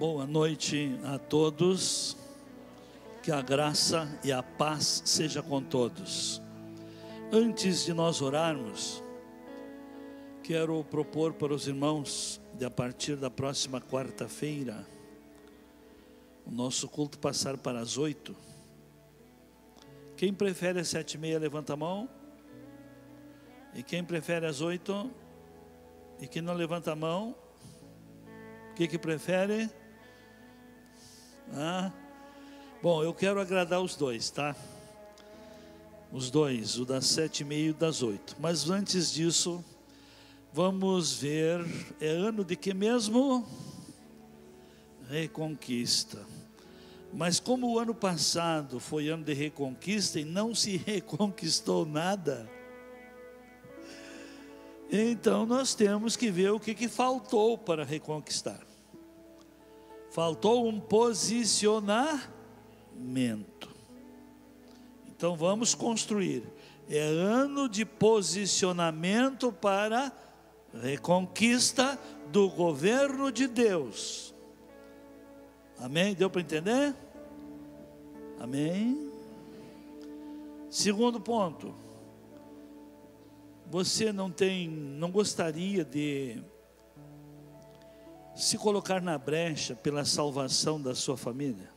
Boa noite a todos, que a graça e a paz seja com todos. Antes de nós orarmos, quero propor para os irmãos, de a partir da próxima quarta-feira, o nosso culto passar para as 8. Quem prefere às 7h30, levanta a mão. E quem prefere às 8? E quem não levanta a mão? O que prefere? Bom, eu quero agradar os dois, tá? Os dois, o das 7h30 e o das 8. Mas antes disso, vamos ver, é ano de que mesmo? Reconquista. Mas como o ano passado foi ano de reconquista e não se reconquistou nada, então nós temos que ver o que faltou para reconquistar. Faltou um posicionamento. Então vamos construir. É ano de posicionamento para reconquista do governo de Deus. Amém? Deu para entender? Amém? Segundo ponto. Você não gostaria de se colocar na brecha pela salvação da sua família,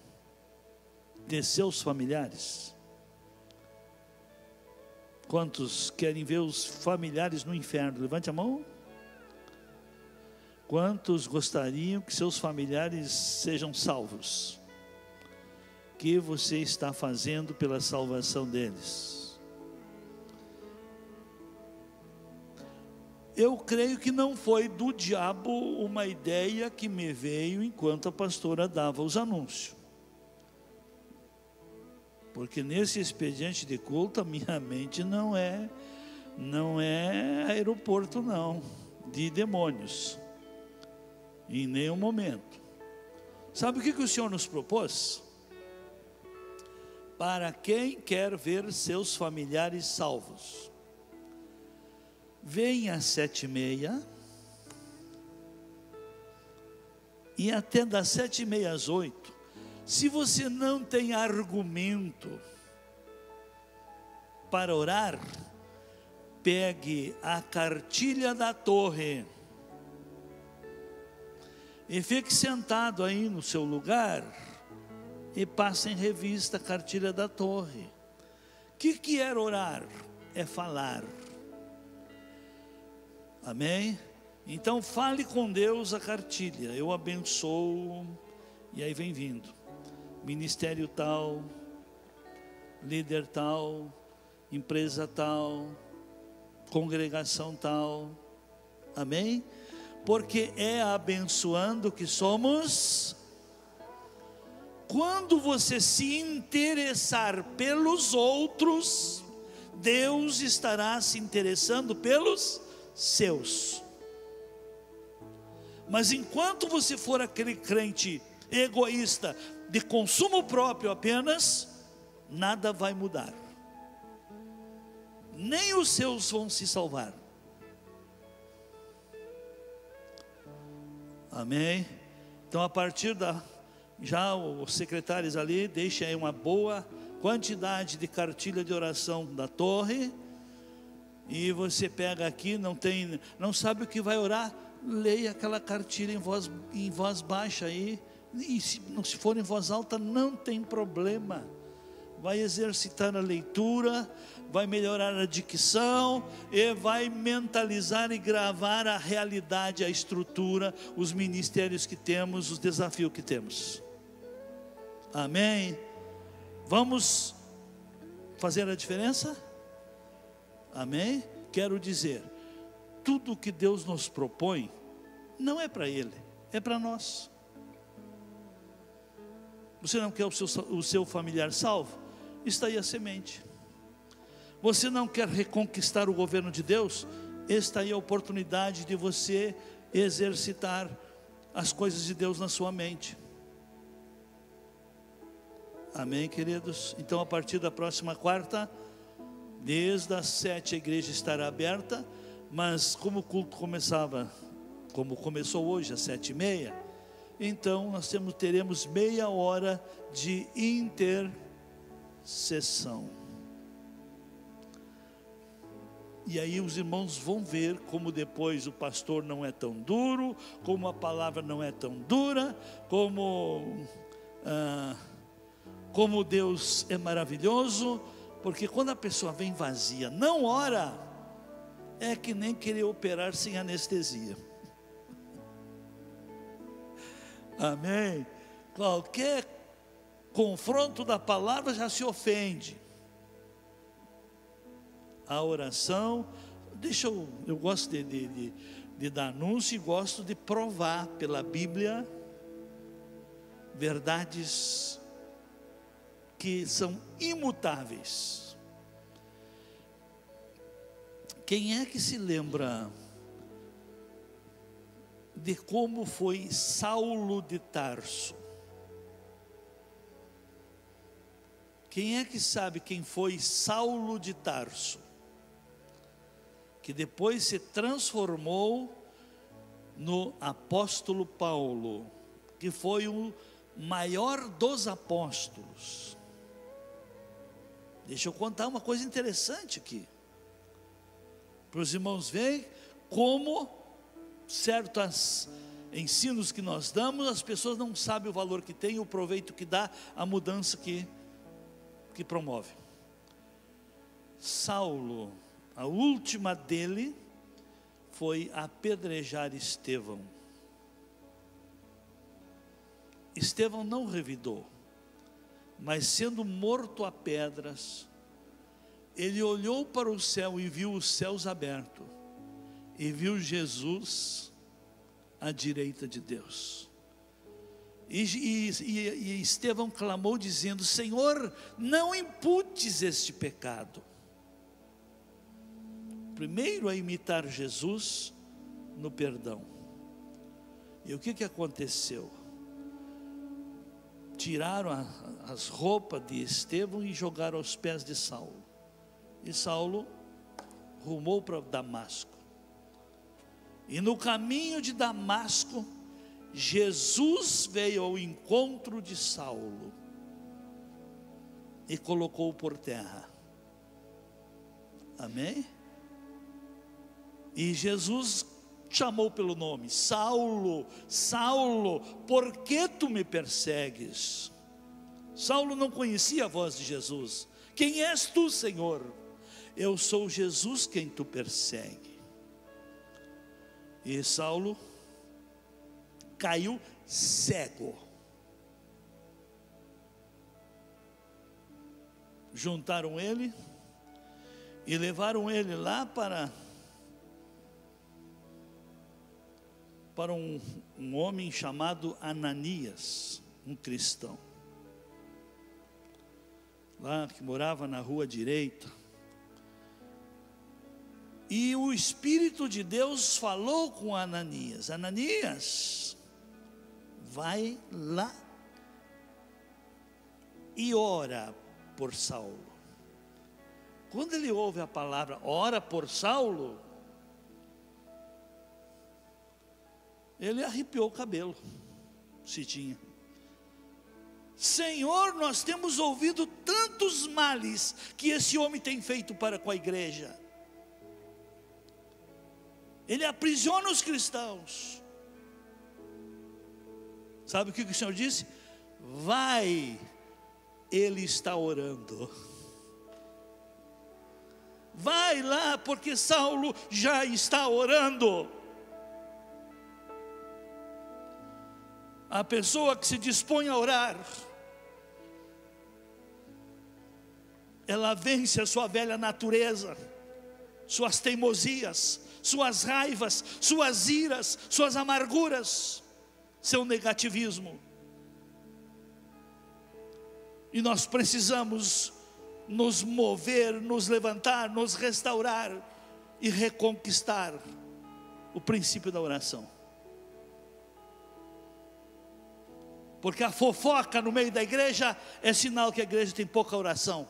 de seus familiares? Quantos querem ver os familiares no inferno? Levante a mão. Quantos gostariam que seus familiares sejam salvos? O que você está fazendo pela salvação deles? Eu creio que não foi do diabo uma ideia que me veio enquanto a pastora dava os anúncios. Porque nesse expediente de culto, a minha mente não é aeroporto não, de demônios. Em nenhum momento. Sabe o que o Senhor nos propôs? Para quem quer ver seus familiares salvos, venha às 7h30 e até das 7h30 às 8. Se você não tem argumento para orar, pegue a cartilha da torre e fique sentado aí no seu lugar e passe em revista a cartilha da torre. O que é orar? É falar. Amém? Então fale com Deus a cartilha. Eu abençoo. E aí vem vindo. Ministério tal, líder tal, empresa tal, congregação tal. Amém? Porque é abençoando que somos. Quando você se interessar pelos outros, Deus estará se interessando pelos seus. Mas enquanto você for aquele crente egoísta, de consumo próprio apenas, nada vai mudar. Nem os seus vão se salvar. Amém? Então a partir já os secretários ali, deixem aí uma boa quantidade de cartilha de oração da torre. E você pega aqui, não sabe o que vai orar, leia aquela cartilha em voz baixa aí. E se for em voz alta, não tem problema. Vai exercitar a leitura, vai melhorar a dicção e vai mentalizar e gravar a realidade, a estrutura, os ministérios que temos, os desafios que temos. Amém? Vamos fazer a diferença? Amém? Quero dizer, tudo que Deus nos propõe, não é para Ele, é para nós. Você não quer o seu familiar salvo? Está aí a semente. Você não quer reconquistar o governo de Deus? Está aí a oportunidade de você exercitar as coisas de Deus na sua mente. Amém, queridos? Então a partir da próxima quarta, desde as 7 a igreja estará aberta. Mas como o culto começou hoje às 7h30, então nós teremos meia hora de intercessão. E aí os irmãos vão ver como depois o pastor não é tão duro, como a palavra não é tão dura, como Deus é maravilhoso, porque quando a pessoa vem vazia, não ora, é que nem querer operar sem anestesia. Amém? Qualquer confronto da palavra já se ofende. A oração, eu gosto de dar anúncio e gosto de provar pela Bíblia verdades que são imutáveis. Quem é que se lembra de como foi Saulo de Tarso? Quem é que sabe quem foi Saulo de Tarso? Que depois se transformou no apóstolo Paulo, que foi o maior dos apóstolos. Deixa eu contar uma coisa interessante aqui, para os irmãos verem como certos ensinos que nós damos, as pessoas não sabem o valor que tem, o proveito que dá, a mudança que promove. Saulo, a última dele foi apedrejar Estevão. Estevão não revidou, mas sendo morto a pedras, ele olhou para o céu e viu os céus abertos, e viu Jesus à direita de Deus. E Estevão clamou dizendo: Senhor, não imputes este pecado. Primeiro a imitar Jesus no perdão. E o que aconteceu? Tiraram as roupas de Estevão e jogaram aos pés de Saulo. E Saulo rumou para Damasco. E no caminho de Damasco, Jesus veio ao encontro de Saulo e colocou-o por terra. Amém? E Jesus chamou pelo nome: Saulo, Saulo, por que tu me persegues? Saulo não conhecia a voz de Jesus. Quem és tu, Senhor? Eu sou Jesus quem tu persegue. E Saulo caiu cego. Juntaram ele e levaram ele lá para um homem chamado Ananias, um cristão, lá que morava na rua direita. E o Espírito de Deus falou com Ananias: Ananias, vai lá e ora por Saulo. Quando ele ouve a palavra ora por Saulo, ele arrepiou o cabelo, se tinha. Senhor, nós temos ouvido tantos males que esse homem tem feito para com a igreja. Ele aprisiona os cristãos. Sabe o que o Senhor disse? Vai, ele está orando. Vai lá, porque Saulo já está orando. A pessoa que se dispõe a orar, ela vence a sua velha natureza, suas teimosias, suas raivas, suas iras, suas amarguras, seu negativismo. E nós precisamos nos mover, nos levantar, nos restaurar e reconquistar o princípio da oração. Porque a fofoca no meio da igreja é sinal que a igreja tem pouca oração.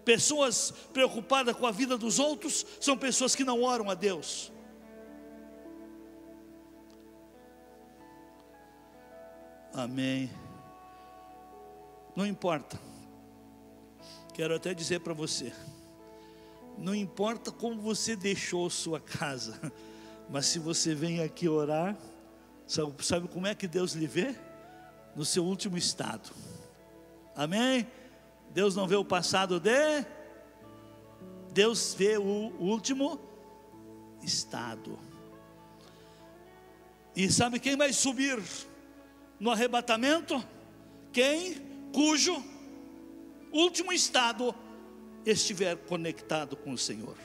Pessoas preocupadas com a vida dos outros são pessoas que não oram a Deus. Amém. Não importa. Quero até dizer para você, não importa como você deixou sua casa, mas se você vem aqui orar, sabe como é que Deus lhe vê? No seu último estado. Amém? Deus não vê o passado Deus vê o último estado. E sabe quem vai subir no arrebatamento? Quem? Cujo último estado estiver conectado com o Senhor.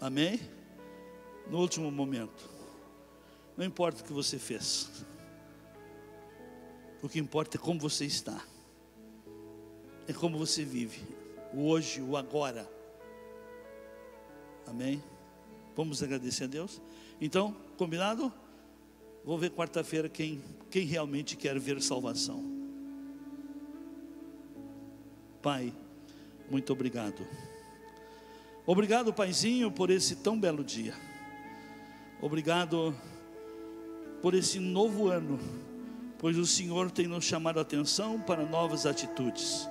Amém? No último momento. Não importa o que você fez, o que importa é como você está, é como você vive, o hoje, o agora. Amém? Vamos agradecer a Deus. Então, combinado? Vou ver quarta-feira quem realmente quer ver salvação. Pai, muito obrigado. Obrigado, Paizinho, por esse tão belo dia. Obrigado por esse novo ano, pois o Senhor tem nos chamado a atenção para novas atitudes,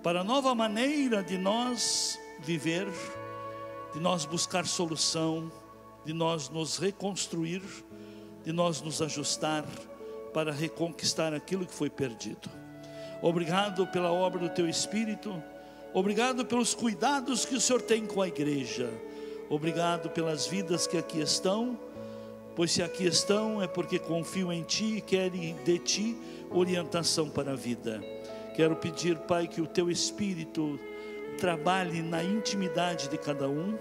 para nova maneira de nós viver, de nós buscar solução, de nós nos reconstruir, de nós nos ajustar para reconquistar aquilo que foi perdido. Obrigado pela obra do Teu Espírito, obrigado pelos cuidados que o Senhor tem com a igreja, obrigado pelas vidas que aqui estão, pois se aqui estão é porque confiam em Ti e querem de Ti orientação para a vida. Quero pedir, Pai, que o Teu Espírito trabalhe na intimidade de cada um,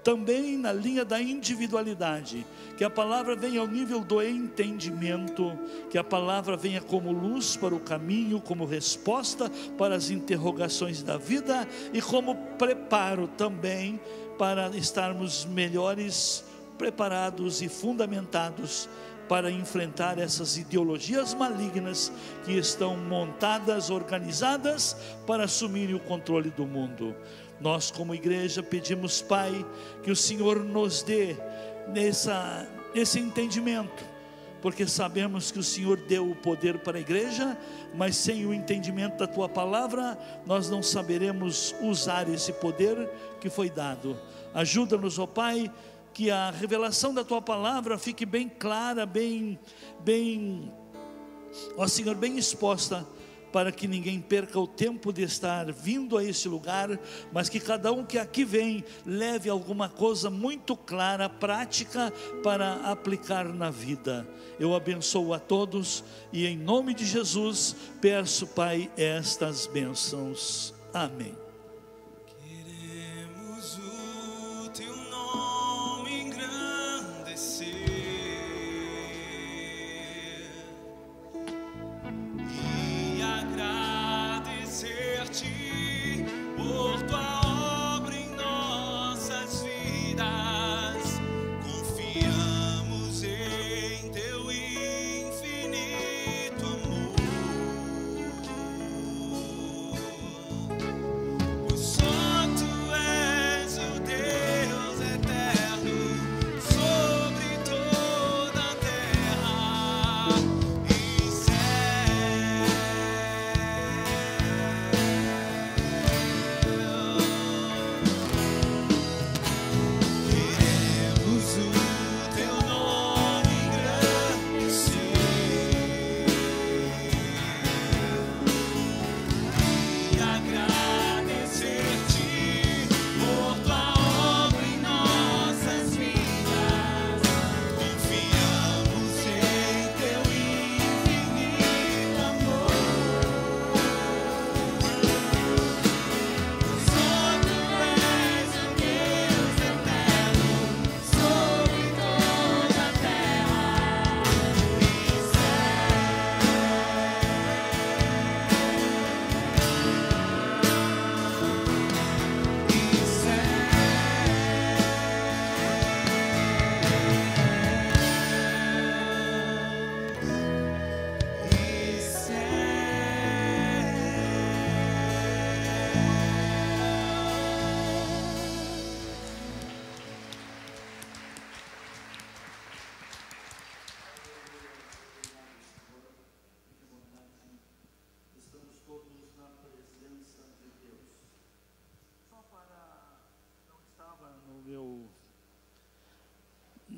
também na linha da individualidade, que a palavra venha ao nível do entendimento, que a palavra venha como luz para o caminho, como resposta para as interrogações da vida e como preparo também para estarmos melhores preparados e fundamentados para enfrentar essas ideologias malignas que estão montadas, organizadas para assumirem o controle do mundo. Nós como igreja pedimos, Pai, que o Senhor nos dê esse entendimento, porque sabemos que o Senhor deu o poder para a igreja, mas sem o entendimento da Tua palavra, nós não saberemos usar esse poder que foi dado. Ajuda-nos, ó Pai, que a revelação da Tua palavra fique bem clara, ó Senhor, bem exposta, para que ninguém perca o tempo de estar vindo a esse lugar, mas que cada um que aqui vem, leve alguma coisa muito clara, prática, para aplicar na vida. Eu abençoo a todos, e em nome de Jesus, peço, Pai, estas bênçãos. Amém.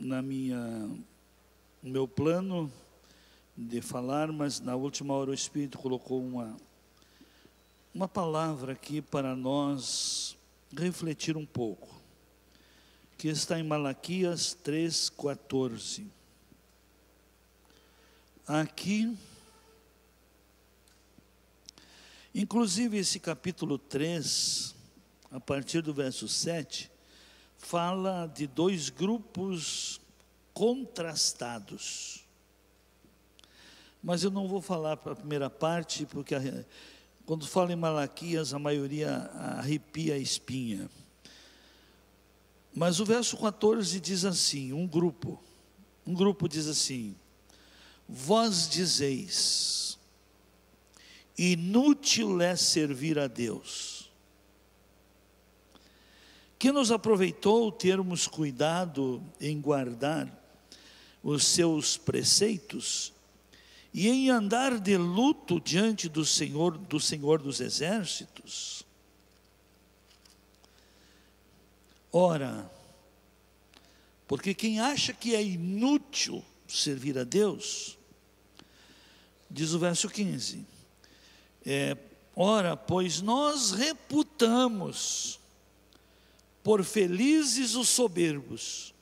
no meu plano de falar, mas na última hora o Espírito colocou uma palavra aqui para nós refletir um pouco, que está em Malaquias 3,14. Aqui, inclusive esse capítulo 3, a partir do verso 7, fala de dois grupos contrastados. Mas eu não vou falar para a primeira parte, porque quando fala em Malaquias, a maioria arrepia a espinha. Mas o verso 14 diz assim, um grupo diz assim: vós dizeis, inútil é servir a Deus. Que nos aproveitou termos cuidado em guardar os seus preceitos e em andar de luto diante do Senhor dos Exércitos? Ora, porque quem acha que é inútil servir a Deus, diz o verso 15, ora, pois nós reputamos por felizes os soberbos,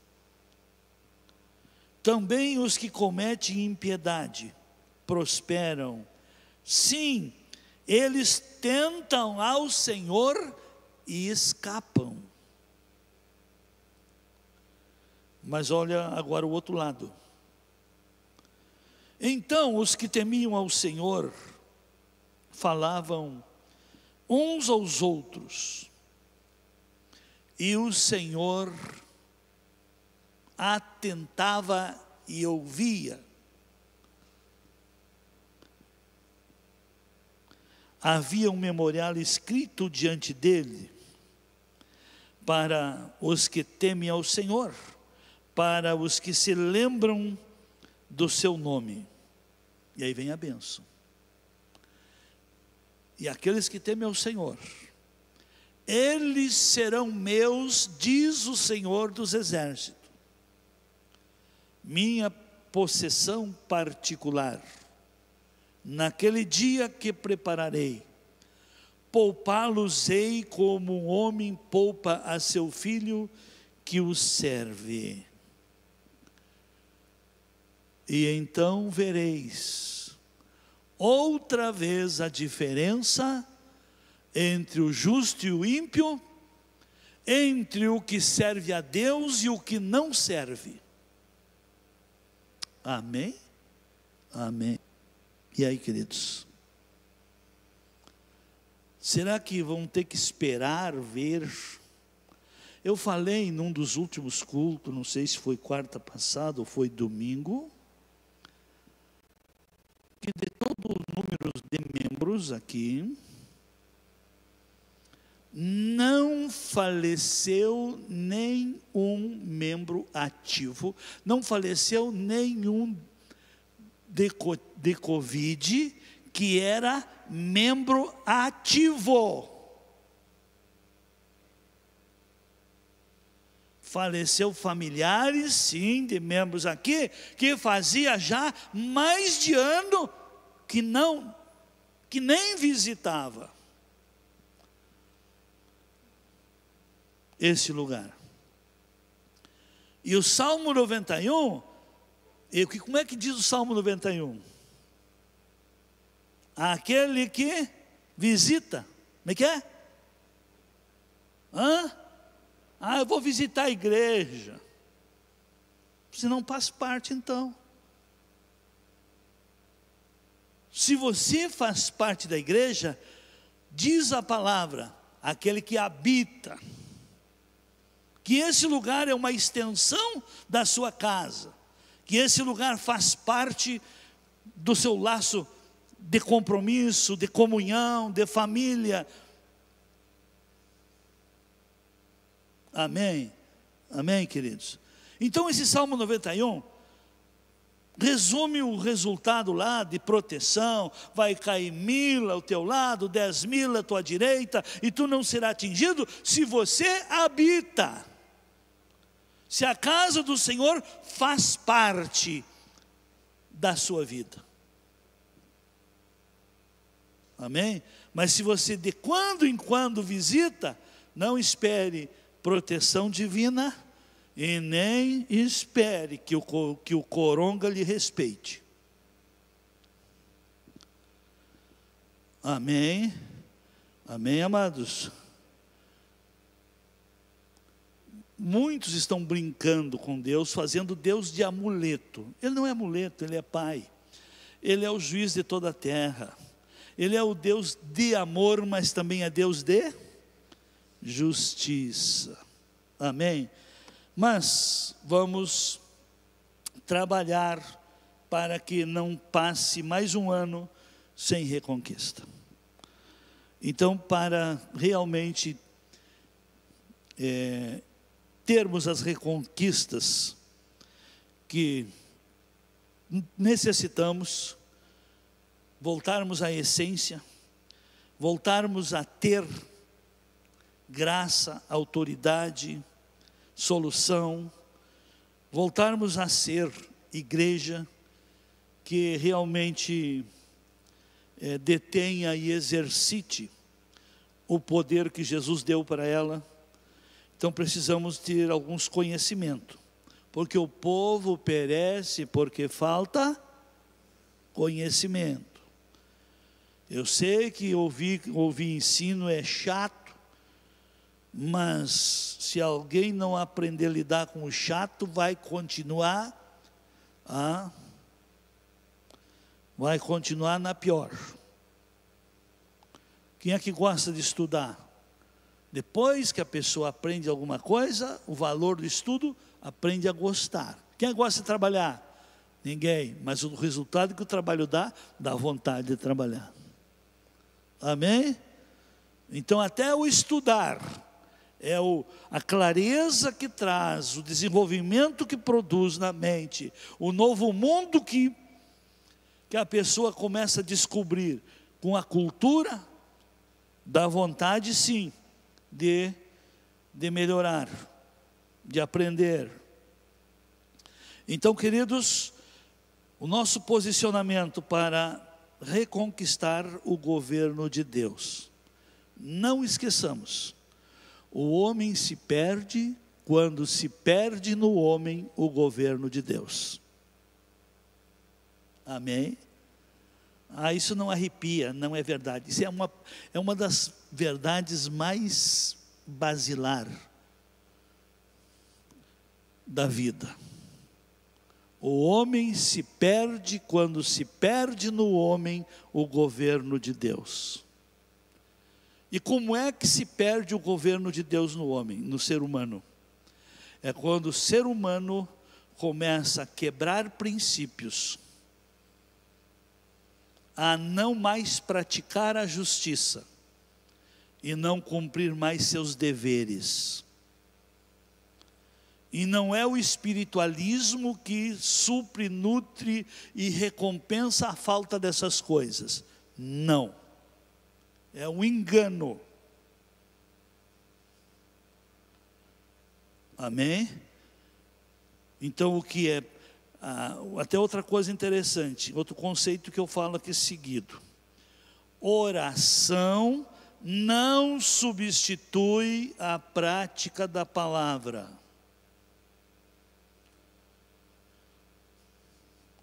também os que cometem impiedade prosperam. Sim, eles tentam ao Senhor e escapam. Mas olha agora o outro lado. Então os que temiam ao Senhor falavam uns aos outros, e o Senhor atentava e ouvia. Havia um memorial escrito diante dele para os que temem ao Senhor, para os que se lembram do seu nome. E aí vem a bênção. E aqueles que temem ao Senhor, eles serão meus, diz o Senhor dos Exércitos, minha possessão particular. Naquele dia que prepararei, poupá-los-ei como um homem poupa a seu filho que o serve. E então vereis outra vez a diferença entre o justo e o ímpio, entre o que serve a Deus e o que não serve. Amém? Amém. E aí, queridos? Será que vão ter que esperar ver? Eu falei num dos últimos cultos, não sei se foi quarta passada ou foi domingo, que de todo o número de membros aqui, não faleceu nenhum membro ativo, não faleceu nenhum de Covid que era membro ativo. Faleceu familiares, sim, de membros aqui, que fazia já mais de ano que nem visitava esse lugar. E o Salmo 91, como é que diz o Salmo 91? Aquele que visita, como é que é? Eu vou visitar a igreja. Você não faz parte então. Se você faz parte da igreja, diz a palavra, aquele que habita, que esse lugar é uma extensão da sua casa, que esse lugar faz parte do seu laço de compromisso, de comunhão, de família. Amém? Amém, queridos? Então esse Salmo 91 resume o resultado lá de proteção. Vai cair 1000 ao teu lado, 10.000 à tua direita, e tu não será atingido se você habita. se a casa do Senhor faz parte da sua vida. Amém? Mas se você de quando em quando visita, não espere proteção divina e nem espere que o coronga lhe respeite. Amém? Amém, amados? Muitos estão brincando com Deus, fazendo Deus de amuleto. Ele não é amuleto, Ele é Pai. Ele é o juiz de toda a terra. Ele é o Deus de amor, mas também é Deus de justiça. Amém? Mas vamos trabalhar para que não passe mais um ano sem reconquista. Então, para realmente termos as reconquistas que necessitamos, voltarmos à essência, voltarmos a ter graça, autoridade, solução, voltarmos a ser igreja que realmente detenha e exercite o poder que Jesus deu para ela. Então precisamos ter alguns conhecimentos, porque o povo perece porque falta conhecimento. Eu sei que ouvir ensino é chato, mas se alguém não aprender a lidar com o chato, vai continuar na pior. Quem é que gosta de estudar? Depois que a pessoa aprende alguma coisa, o valor do estudo, aprende a gostar. Quem gosta de trabalhar? Ninguém, mas o resultado que o trabalho dá vontade de trabalhar. Amém? Então até o estudar é a clareza que traz, o desenvolvimento que produz na mente, o novo mundo que a pessoa começa a descobrir com a cultura, dá vontade sim de melhorar, de aprender. Então, queridos, o nosso posicionamento para reconquistar o governo de Deus. Não esqueçamos, o homem se perde quando se perde no homem o governo de Deus. Amém? Isso não arrepia, não é verdade. Isso é uma das verdades mais basilar da vida. O homem se perde quando se perde no homem o governo de Deus. E como é que se perde o governo de Deus no homem, no ser humano? É quando o ser humano começa a quebrar princípios, a não mais praticar a justiça e não cumprir mais seus deveres. E não é o espiritualismo que supre, nutre e recompensa a falta dessas coisas. Não. É um engano. Amém? Então o que é? Até outra coisa interessante, outro conceito que eu falo aqui seguido. Oração não substitui a prática da palavra.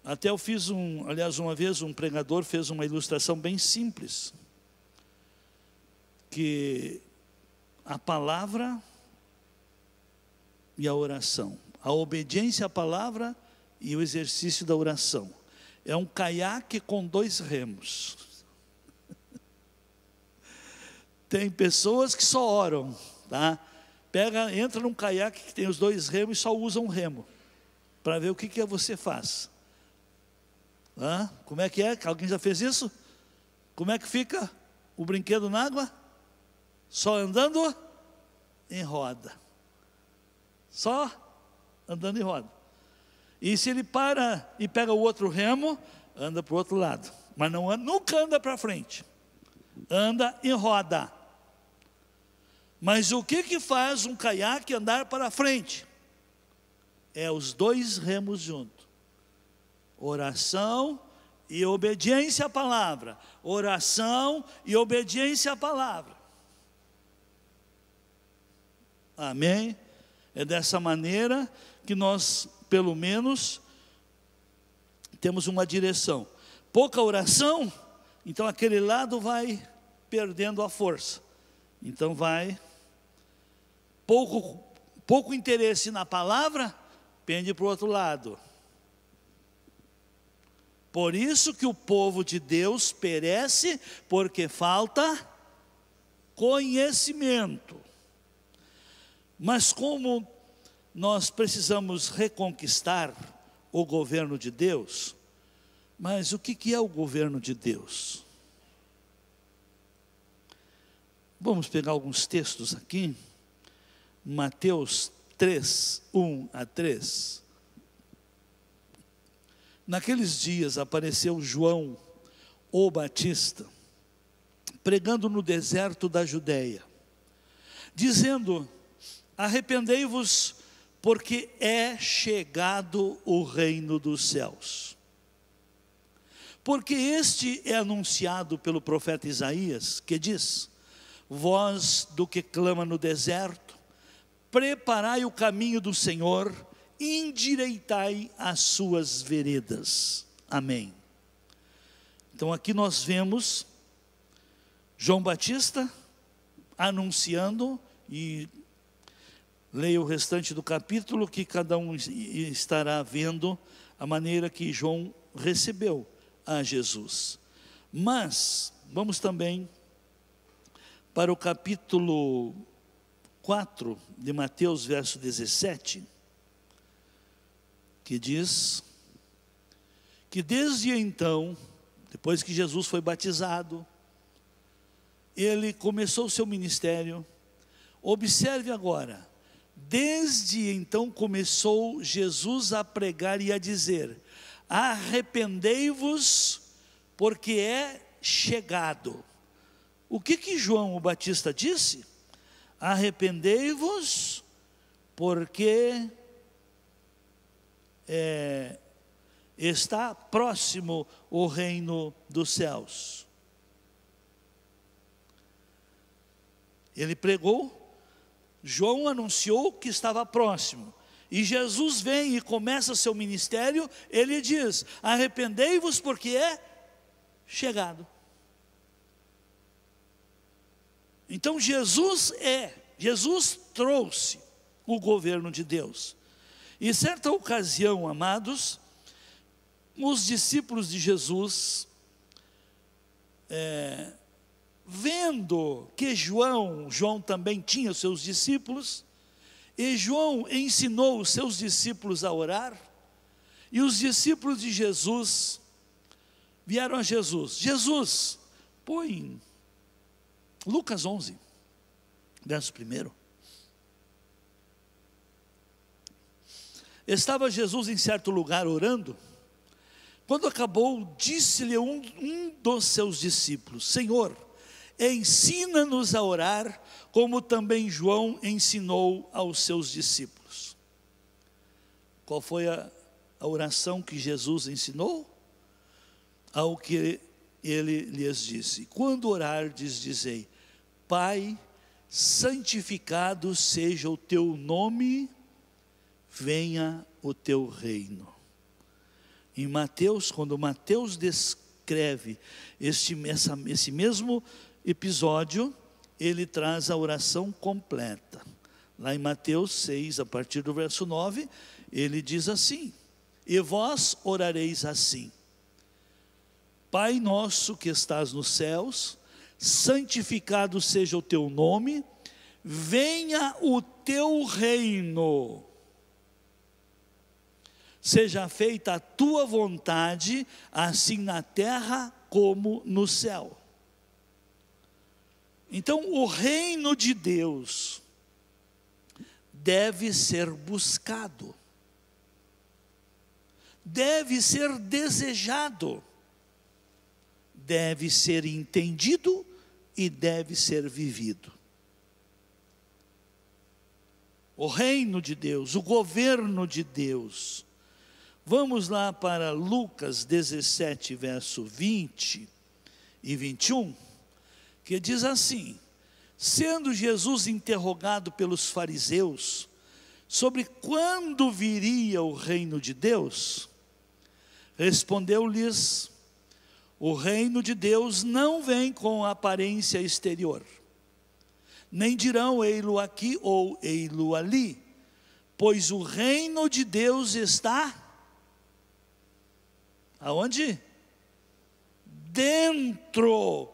Até eu fiz uma vez um pregador fez uma ilustração bem simples, que a palavra e a oração, a obediência à palavra e o exercício da oração, é um caiaque com 2 remos. Tem pessoas que só oram, tá? Entra num caiaque que tem os 2 remos e só usa um remo, para ver o que você faz. Como é que é? Alguém já fez isso? Como é que fica o brinquedo na água? Só andando em roda. Só andando em roda. E se ele para e pega o outro remo, anda para o outro lado. Mas nunca anda para frente. Anda em roda. Mas o que faz um caiaque andar para frente? É os dois remos juntos. Oração e obediência à palavra. Oração e obediência à palavra. Amém? É dessa maneira que nós, pelo menos, temos uma direção. Pouca oração, então aquele lado vai perdendo a força. Então vai, pouco interesse na palavra, pende para o outro lado. Por isso que o povo de Deus perece, porque falta conhecimento. Mas como nós precisamos reconquistar o governo de Deus, mas o que é o governo de Deus? Vamos pegar alguns textos aqui. Mateus 3, 1 a 3. Naqueles dias apareceu João, o Batista, pregando no deserto da Judeia, dizendo: arrependei-vos, porque é chegado o reino dos céus. Porque este é anunciado pelo profeta Isaías, que diz: voz do que clama no deserto, preparai o caminho do Senhor, endireitai as suas veredas. Amém. Então aqui nós vemos João Batista anunciando, e leia o restante do capítulo, que cada um estará vendo a maneira que João recebeu a Jesus. Mas vamos também para o capítulo 4 de Mateus, verso 17, que diz que desde então, depois que Jesus foi batizado, ele começou o seu ministério. Observe agora, desde então começou Jesus a pregar e a dizer: arrependei-vos, porque é chegado. O que João o Batista disse? Arrependei-vos, porque está próximo o reino dos céus. Ele pregou, João anunciou que estava próximo, e Jesus vem e começa seu ministério. Ele diz: arrependei-vos, porque é chegado. Então Jesus trouxe o governo de Deus. E certa ocasião, amados, os discípulos de Jesus, vendo que João também tinha seus discípulos, e João ensinou os seus discípulos a orar, e os discípulos de Jesus vieram a Jesus. Jesus, põe Lucas 11, verso 1. Estava Jesus em certo lugar orando. Quando acabou, disse-lhe um dos seus discípulos: Senhor, ensina-nos a orar, como também João ensinou aos seus discípulos. Qual foi a oração que Jesus ensinou? Ao que ele lhes disse: quando orardes, dizei: Pai, santificado seja o teu nome, venha o teu reino. Em Mateus, quando Mateus descreve esse mesmo episódio, ele traz a oração completa. Lá em Mateus 6, a partir do verso 9, ele diz assim: e vós orareis assim: Pai nosso que estás nos céus, santificado seja o teu nome, venha o teu reino. Seja feita a tua vontade, assim na terra como no céu. Então, o reino de Deus deve ser buscado, deve ser desejado, deve ser entendido e deve ser vivido. o reino de Deus, o governo de Deus. Vamos lá para Lucas 17, verso 20 e 21, que diz assim: sendo Jesus interrogado pelos fariseus sobre quando viria o reino de Deus, respondeu-lhes: o reino de Deus não vem com aparência exterior, nem dirão ei-lo aqui ou ei-lo ali, pois o reino de Deus está aonde? Dentro.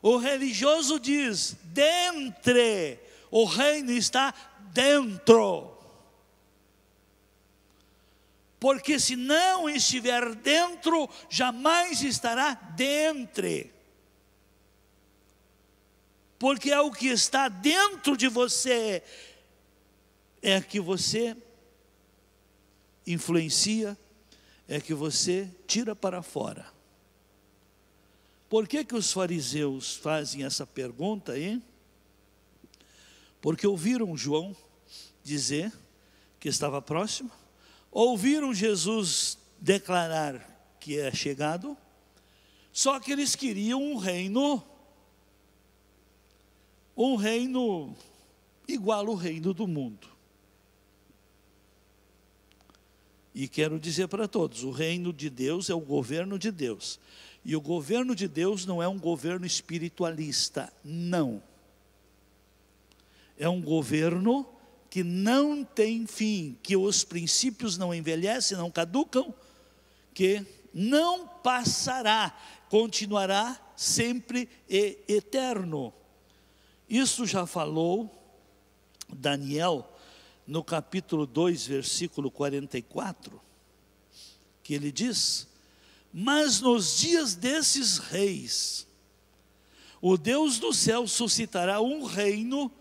O religioso diz: dentre. O reino está dentro. Porque se não estiver dentro, jamais estará dentre. Porque é o que está dentro de você, é que você influencia, é que você tira para fora. Por que os fariseus fazem essa pergunta aí? Porque ouviram João dizer que estava próximo, ouviram Jesus declarar que é chegado, só que eles queriam um reino igual ao reino do mundo. E quero dizer para todos, o reino de Deus é o governo de Deus. E o governo de Deus não é um governo espiritualista, não. É um governo que não tem fim, que os princípios não envelhecem, não caducam, que não passará, continuará sempre e eterno. Isso já falou Daniel no capítulo 2, versículo 44, que ele diz: mas nos dias desses reis, o Deus do céu suscitará um reino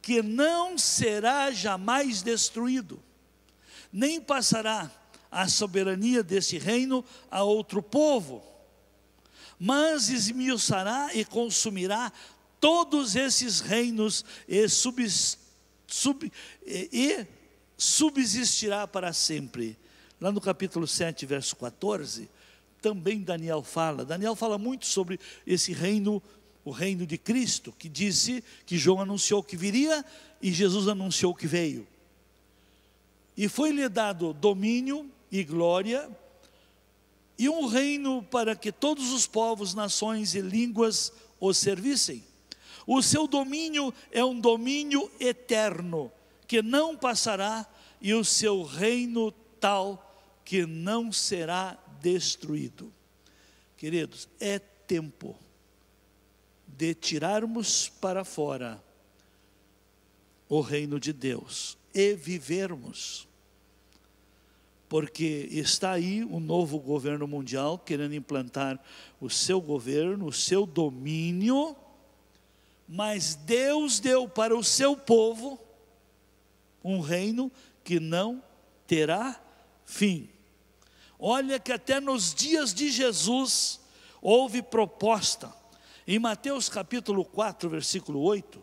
que não será jamais destruído, nem passará a soberania desse reino a outro povo, mas esmiuçará e consumirá todos esses reinos e subsistirá para sempre. Lá no capítulo 7, verso 14, também Daniel fala muito sobre esse reino, o reino de Cristo, que disse que João anunciou que viria e Jesus anunciou que veio. E foi-lhe dado domínio e glória e um reino para que todos os povos, nações e línguas o servissem. O seu domínio é um domínio eterno, que não passará, e o seu reino tal que não será destruído. Queridos, é tempo de tirarmos para fora o reino de Deus e vivermos, porque está aí um novo governo mundial querendo implantar o seu governo, o seu domínio, mas Deus deu para o seu povo um reino que não terá fim. Olha que até nos dias de Jesus houve proposta. Em Mateus capítulo 4, versículo 8,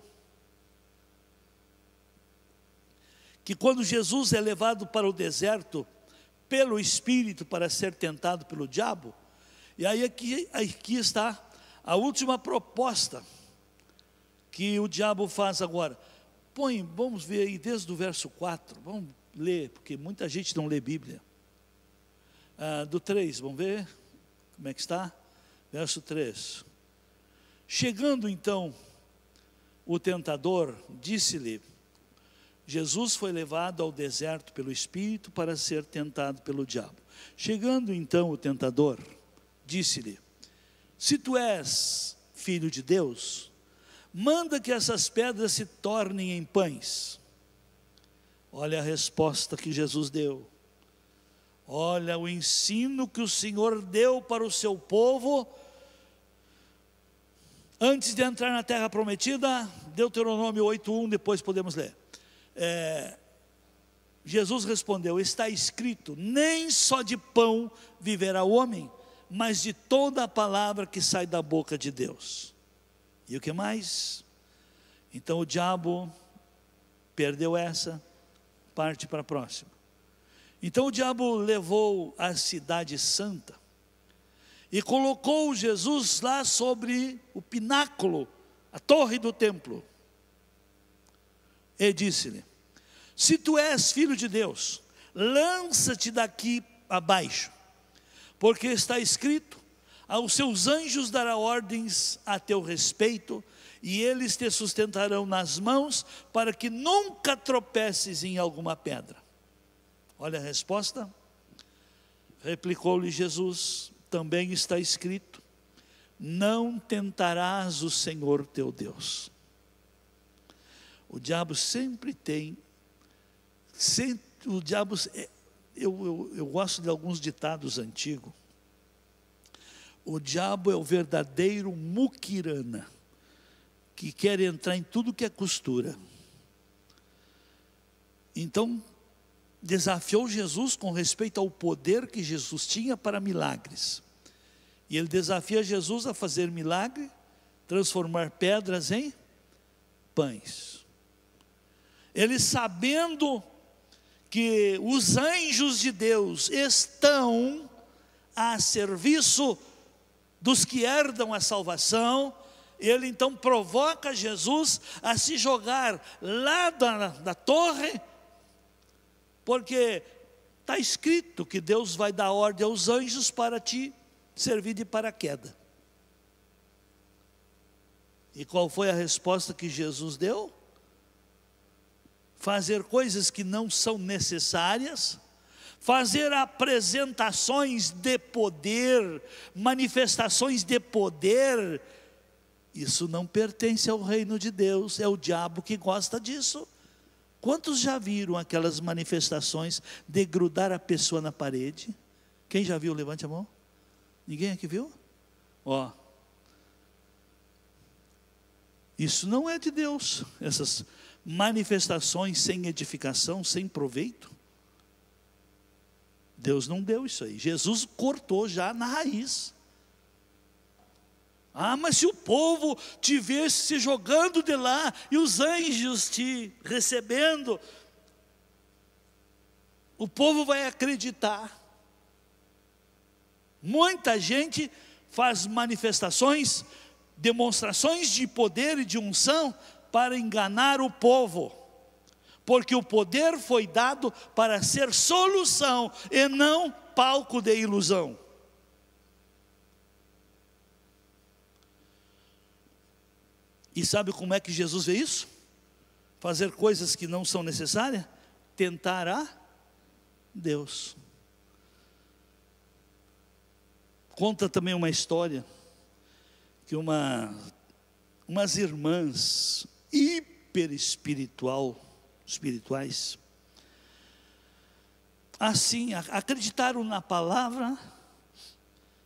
que quando Jesus é levado para o deserto pelo Espírito para ser tentado pelo diabo, e aí aqui está a última proposta que o diabo faz agora. Vamos ver aí desde o verso 4, vamos ler, porque muita gente não lê Bíblia. Do 3, vamos ver como é que está? Verso 3. Chegando então o tentador, disse-lhe, Jesus foi levado ao deserto pelo Espírito para ser tentado pelo diabo. Chegando então o tentador, disse-lhe, se tu és filho de Deus, manda que essas pedras se tornem em pães. Olha a resposta que Jesus deu. Olha o ensino que o Senhor deu para o seu povo, antes de entrar na terra prometida. Deuteronômio 8:1, depois podemos ler. Jesus respondeu, está escrito, nem só de pão viverá o homem, mas de toda a palavra que sai da boca de Deus. E o que mais? Então o diabo perdeu essa, parte para a próxima. Então o diabo levou a cidade santa e colocou Jesus lá sobre o pináculo, a torre do templo. E disse-lhe: se tu és filho de Deus, lança-te daqui abaixo, porque está escrito: aos seus anjos dará ordens a teu respeito, e eles te sustentarão nas mãos, para que nunca tropeces em alguma pedra. Olha a resposta. Replicou-lhe Jesus: também está escrito: não tentarás o Senhor teu Deus. O diabo sempre tem, eu gosto de alguns ditados antigos. O diabo é o verdadeiro muquirana, que quer entrar em tudo que é costura. Então, desafiou Jesus com respeito ao poder que Jesus tinha para milagres. E ele desafia Jesus a fazer milagre, transformar pedras em pães. Ele, sabendo que os anjos de Deus estão a serviço dos que herdam a salvação, ele então provoca Jesus a se jogar lá da torre, porque está escrito que Deus vai dar ordem aos anjos para te servir de paraquedas. E qual foi a resposta que Jesus deu? Fazer coisas que não são necessárias, fazer apresentações de poder, manifestações de poder, isso não pertence ao reino de Deus, é o diabo que gosta disso. Quantos já viram aquelas manifestações de grudar a pessoa na parede? Quem já viu? Levante a mão. Ninguém aqui viu? Ó, isso não é de Deus, essas manifestações sem edificação, sem proveito. Deus não deu isso aí. Jesus cortou já na raiz. Ah, mas se o povo te vesse se jogando de lá e os anjos te recebendo, o povo vai acreditar. Muita gente faz manifestações, demonstrações de poder e de unção para enganar o povo, porque o poder foi dado para ser solução e não palco de ilusão. E sabe como é que Jesus vê isso? Fazer coisas que não são necessárias? Tentar a Deus. Conta também uma história que umas irmãs espirituais, assim, acreditaram na palavra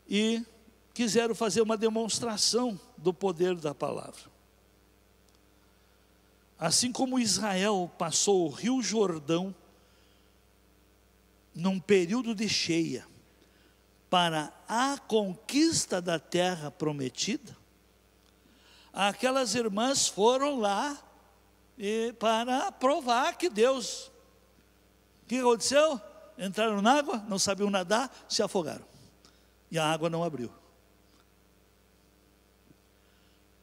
e quiseram fazer uma demonstração do poder da palavra. Assim como Israel passou o Rio Jordão num período de cheia para a conquista da terra prometida, aquelas irmãs foram lá para provar que Deus. O que aconteceu? Entraram na água, não sabiam nadar, se afogaram. E a água não abriu.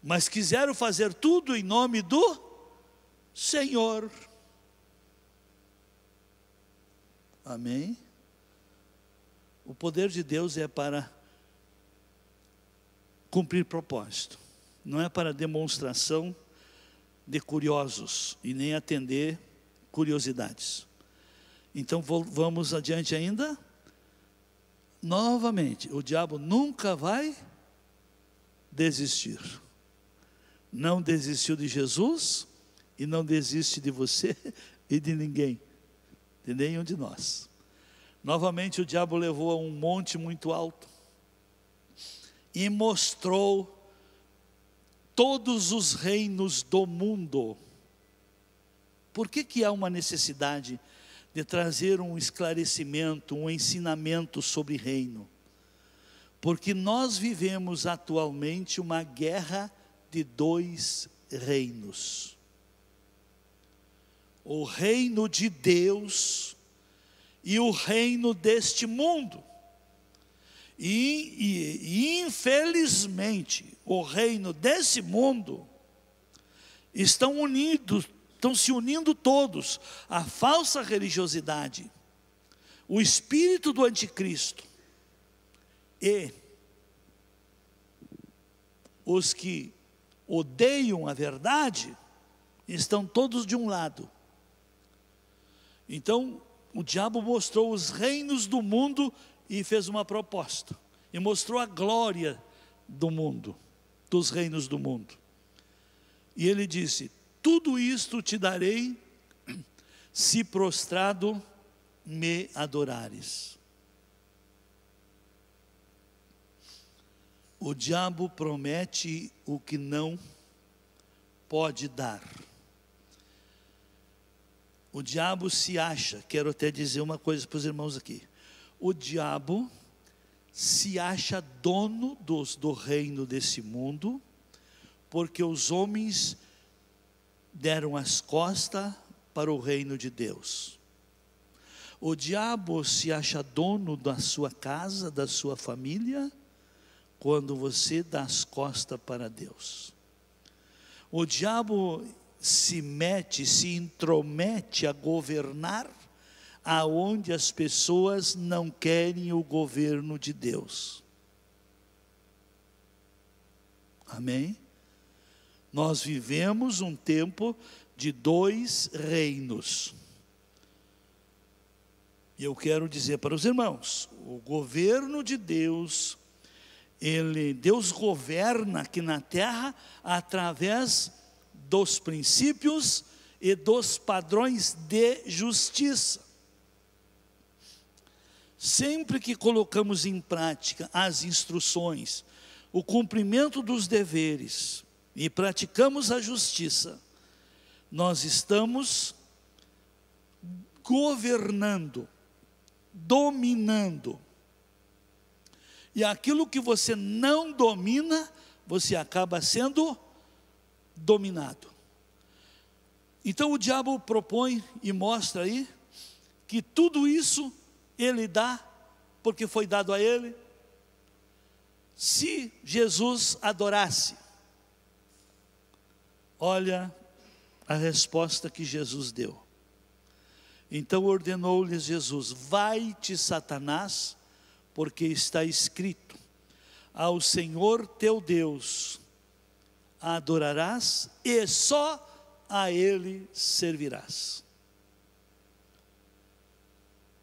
Mas quiseram fazer tudo em nome do Senhor. Amém? O poder de Deus é para cumprir propósito. Não é para demonstração de curiosos e nem atender curiosidades. Então vamos adiante ainda. Novamente, o diabo nunca vai desistir. Não desistiu de Jesus e não desiste de você e de ninguém, de nenhum de nós. Novamente o diabo levou a um monte muito alto e mostrou todos os reinos do mundo. Por que há uma necessidade de trazer um esclarecimento, um ensinamento sobre reino? Porque nós vivemos atualmente uma guerra de dois reinos. o reino de Deus e o reino deste mundo. E infelizmente, o reino desse mundo estão se unindo todos, a falsa religiosidade, o espírito do anticristo e os que odeiam a verdade, estão todos de um lado. Então, o diabo mostrou os reinos do mundo e fez uma proposta, e mostrou a glória do mundo, dos reinos do mundo. E ele disse: tudo isto te darei, se prostrado me adorares. O diabo promete o que não pode dar. O diabo se acha, quero até dizer uma coisa para os irmãos aqui. O diabo se acha dono do reino desse mundo, porque os homens deram as costas para o reino de Deus. O diabo se acha dono da sua casa, da sua família, quando você dá as costas para Deus. O diabo se intromete a governar aonde as pessoas não querem o governo de Deus. Amém? Nós vivemos um tempo de 2 reinos. E eu quero dizer para os irmãos, o governo de Deus, Deus governa aqui na terra através dos princípios e dos padrões de justiça. Sempre que colocamos em prática as instruções, o cumprimento dos deveres e praticamos a justiça, nós estamos governando, dominando. E aquilo que você não domina, você acaba sendo dominado. Então o diabo propõe e mostra aí que tudo isso ele dá, porque foi dado a ele, se Jesus adorasse. Olha a resposta que Jesus deu. Então ordenou-lhes Jesus: vai-te, Satanás, porque está escrito: ao Senhor teu Deus adorarás e só a Ele servirás.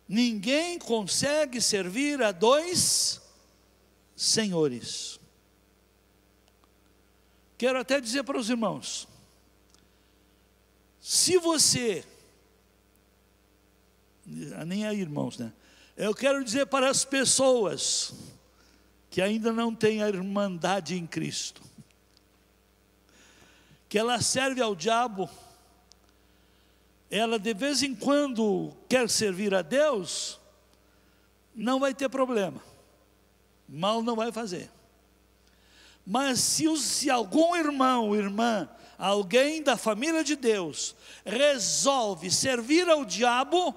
Ninguém consegue servir a 2 senhores. Quero até dizer para os irmãos, se você, nem aí irmãos, né? Eu quero dizer para as pessoas que ainda não têm a irmandade em Cristo, que ela serve ao diabo, ela de vez em quando quer servir a Deus, não vai ter problema, mal não vai fazer. Mas se algum irmão, irmã, alguém da família de Deus resolve servir ao diabo,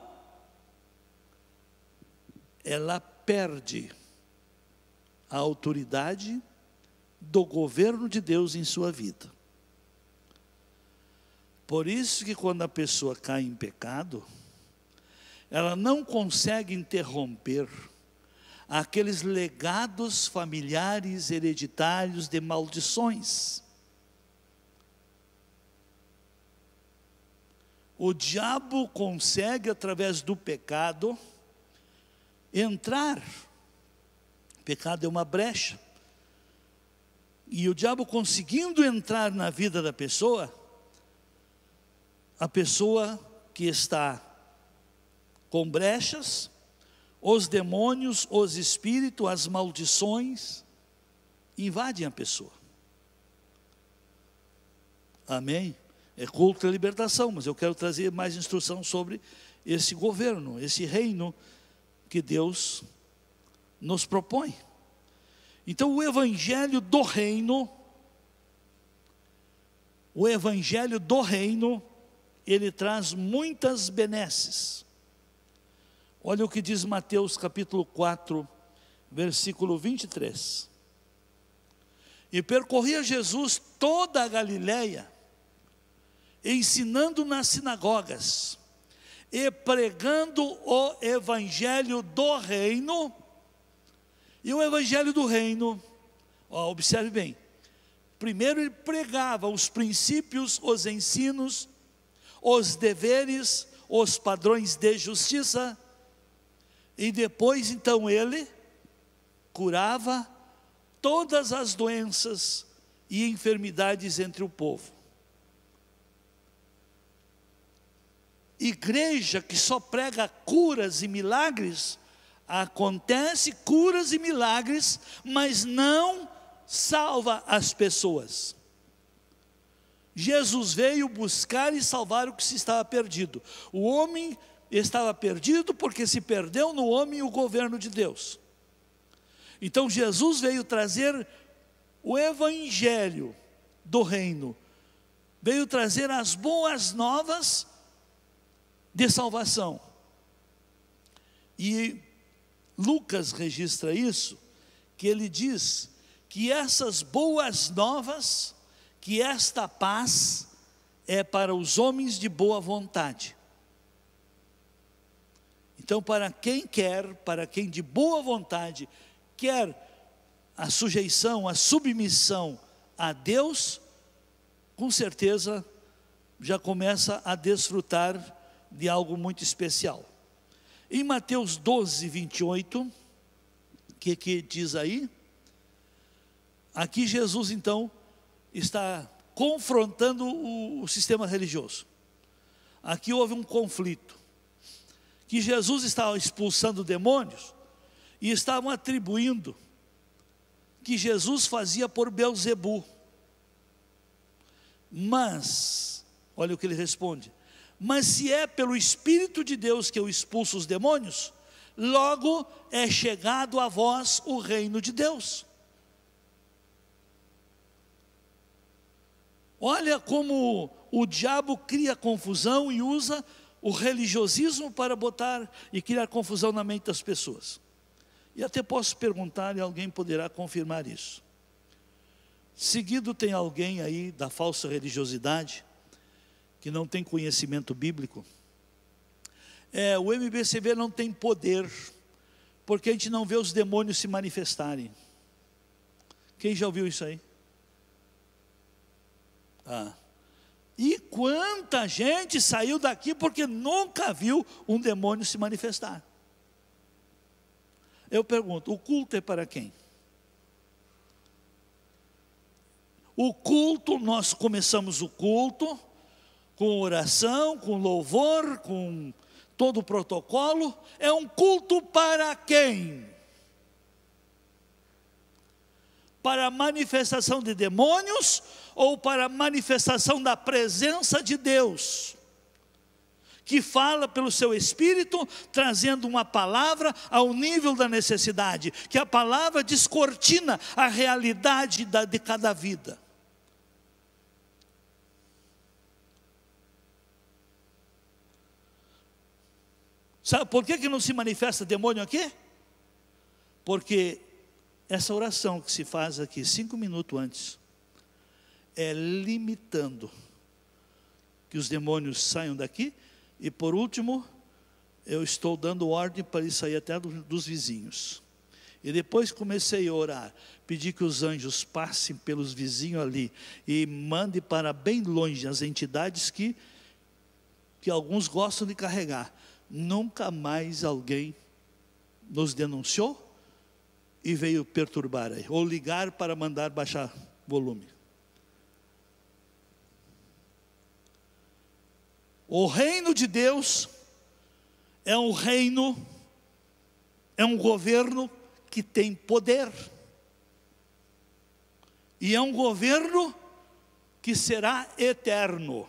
ela perde a autoridade do governo de Deus em sua vida. Por isso que quando a pessoa cai em pecado, ela não consegue interromper aqueles legados familiares hereditários de maldições. O diabo consegue, através do pecado, entrar. O pecado é uma brecha. E o diabo conseguindo entrar na vida da pessoa, a pessoa que está com brechas, os demônios, os espíritos, as maldições, invadem a pessoa. Amém? É culto da libertação, mas eu quero trazer mais instrução sobre esse governo, esse reino que Deus nos propõe. Então o evangelho do reino ele traz muitas benesses. Olha o que diz Mateus capítulo 4, versículo 23. E percorria Jesus toda a Galileia, ensinando nas sinagogas, e pregando o evangelho do reino. E o evangelho do reino, observe bem, primeiro ele pregava os princípios, os ensinos, os deveres, os padrões de justiça, e depois então ele curava todas as doenças e enfermidades entre o povo. Igreja que só prega curas e milagres, acontece curas e milagres, mas não salva as pessoas. Jesus veio buscar e salvar o que se estava perdido. O homem estava perdido porque se perdeu no homem o governo de Deus. Então Jesus veio trazer o evangelho do reino, veio trazer as boas novas de salvação. E Lucas registra isso, que ele diz que essas boas novas, que esta paz é para os homens de boa vontade. Então, para quem quer, para quem de boa vontade quer a sujeição, a submissão a Deus, com certeza já começa a desfrutar de algo muito especial. Em Mateus 12, 28, o que diz aí? Aqui Jesus então está confrontando o sistema religioso. Aqui houve um conflito, que Jesus estava expulsando demônios, e estavam atribuindo que Jesus fazia por Belzebu. Mas, olha o que ele responde: mas se é pelo Espírito de Deus que eu expulso os demônios, logo é chegado a vós o reino de Deus. Olha como o diabo cria confusão e usa o religiosismo para botar e criar confusão na mente das pessoas. E até posso perguntar, e alguém poderá confirmar isso. Seguido tem alguém aí da falsa religiosidade, que não tem conhecimento bíblico. O MBCV não tem poder, porque a gente não vê os demônios se manifestarem. Quem já ouviu isso aí? E quanta gente saiu daqui porque nunca viu um demônio se manifestar. Eu pergunto, o culto é para quem? O culto, nós começamos o culto com oração, com louvor, com todo o protocolo. É um culto para quem? Para a manifestação de demônios ou para a manifestação da presença de Deus, que fala pelo seu Espírito, trazendo uma palavra ao nível da necessidade, que a palavra descortina a realidade de cada vida. Sabe por que não se manifesta demônio aqui? Porque essa oração que se faz aqui 5 minutos antes é limitando que os demônios saiam daqui. E por último, eu estou dando ordem para ele sair até dos vizinhos. E depois comecei a orar, pedi que os anjos passem pelos vizinhos ali e mandem para bem longe as entidades que alguns gostam de carregar. Nunca mais alguém nos denunciou e veio perturbar aí, ou ligar para mandar baixar volume. O reino de Deus é um reino, é um governo que tem poder. E é um governo que será eterno.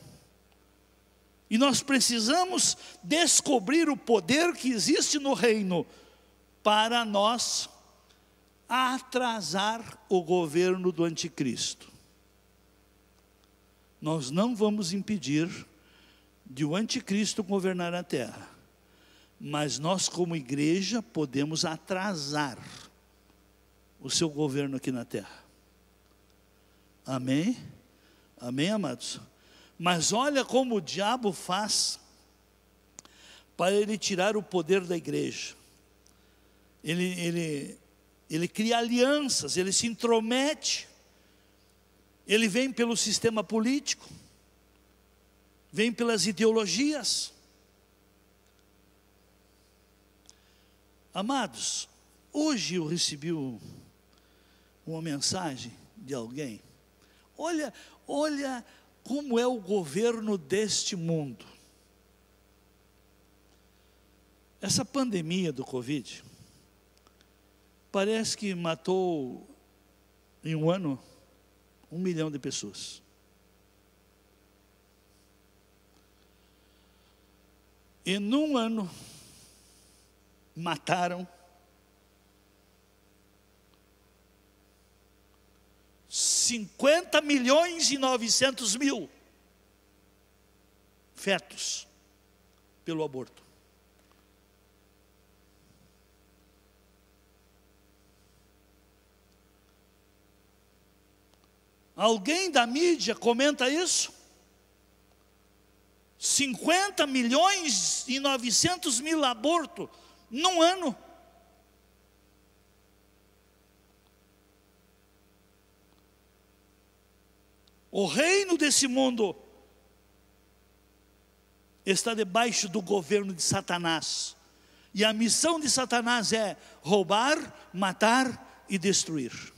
E nós precisamos descobrir o poder que existe no reino para nós atrasar o governo do anticristo. Nós não vamos impedir de o anticristo governar a terra. Mas nós, como igreja, podemos atrasar o seu governo aqui na terra. Amém? Amém, amados? Mas olha como o diabo faz para ele tirar o poder da igreja. Ele cria alianças, ele se intromete, ele vem pelo sistema político, vem pelas ideologias. Amados, hoje eu recebi uma mensagem de alguém. Olha como é o governo deste mundo. Essa pandemia do Covid parece que matou em um ano 1 milhão de pessoas. E num ano mataram 50.900.000 fetos pelo aborto. Alguém da mídia comenta isso? 50.900.000 abortos num ano. O reino desse mundo está debaixo do governo de Satanás. E a missão de Satanás é roubar, matar e destruir.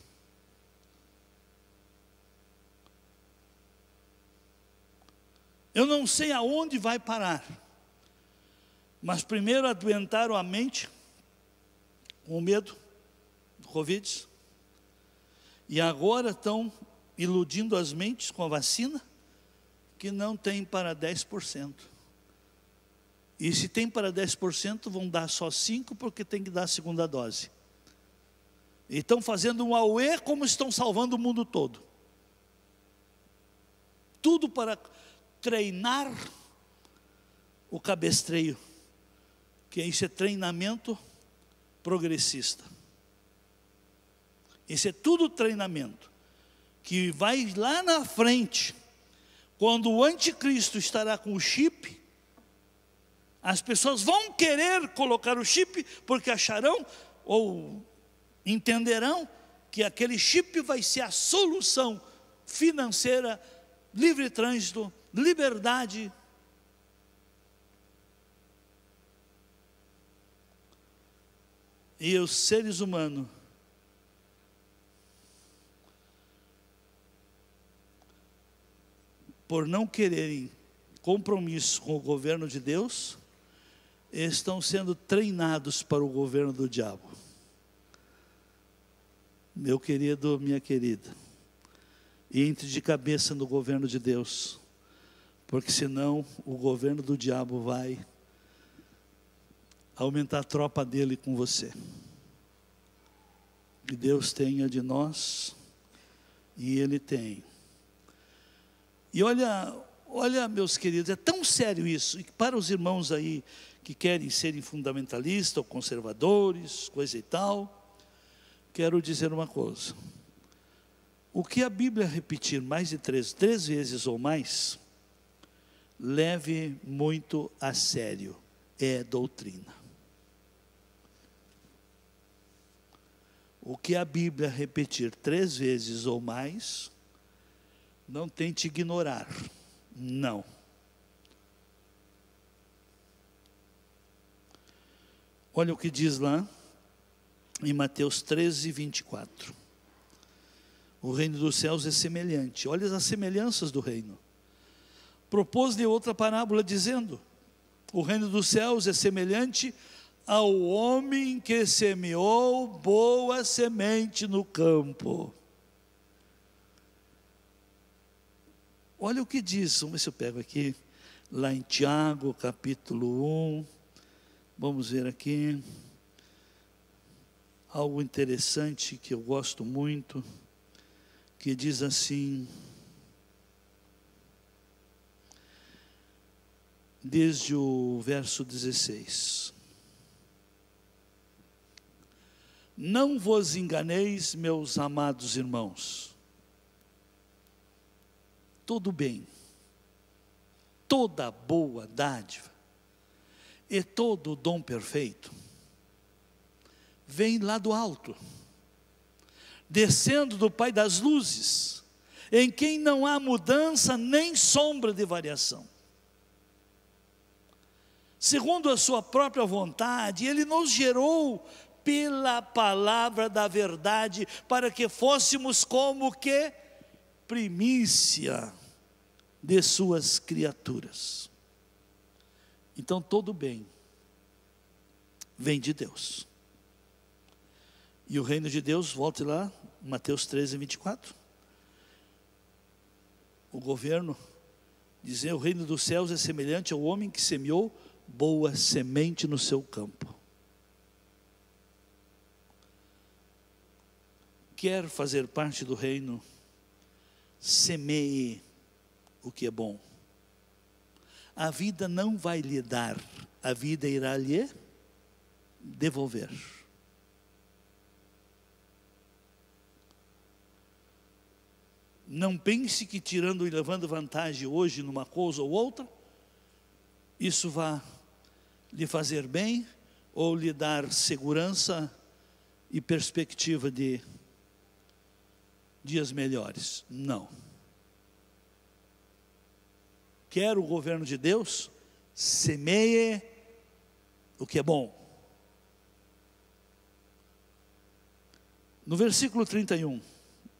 Eu não sei aonde vai parar, mas primeiro adoentaram a mente com o medo do Covid, e agora estão iludindo as mentes com a vacina, que não tem para 10%. E se tem para 10%, vão dar só 5%, porque tem que dar a segunda dose. E estão fazendo um auê como estão salvando o mundo todo. Tudo para treinar o cabestreio, que isso é treinamento progressista. Isso é tudo treinamento, que vai lá na frente, quando o anticristo estará com o chip, as pessoas vão querer colocar o chip, porque acharão, ou entenderão, que aquele chip vai ser a solução financeira, livre trânsito, liberdade. E os seres humanos por não quererem compromisso com o governo de Deus, estão sendo treinados para o governo do diabo. Meu querido, minha querida, entre de cabeça no governo de Deus, porque senão o governo do diabo vai aumentar a tropa dele com você. Que Deus tenha de nós, e Ele tem. E olha, meus queridos, é tão sério isso, e para os irmãos aí que querem serem fundamentalistas ou conservadores, coisa e tal, quero dizer uma coisa. O que a Bíblia repetir mais de três vezes ou mais, leve muito a sério, é doutrina. O que a Bíblia repetir 3 vezes ou mais, não tente ignorar, não. Olha o que diz lá, em Mateus 13, 24. O reino dos céus é semelhante, olha as semelhanças do reino. Propôs-lhe outra parábola dizendo, o reino dos céus é semelhante ao homem que semeou boa semente no campo. Olha o que diz, vamos ver se eu pego aqui, lá em Tiago, capítulo 1, vamos ver aqui, algo interessante que eu gosto muito, que diz assim, desde o verso 16. Não vos enganeis, meus amados irmãos. Todo bem, toda boa dádiva e todo dom perfeito vem lá do alto, descendo do Pai das luzes, em quem não há mudança nem sombra de variação. Segundo a sua própria vontade, Ele nos gerou pela palavra da verdade, para que fôssemos como que primícia de suas criaturas. Então todo bem vem de Deus. E o reino de Deus, volte lá, Mateus 13, 24. O governo dizia: o reino dos céus é semelhante ao homem que semeou boa semente no seu campo. Quer fazer parte do reino? Semeie o que é bom. A vida não vai lhe dar, a vida irá lhe devolver. Não pense que tirando e levando vantagem hoje numa coisa ou outra, isso vai lhe fazer bem ou lhe dar segurança e perspectiva de dias melhores. Não. Quer o governo de Deus? Semeie o que é bom. No versículo 31,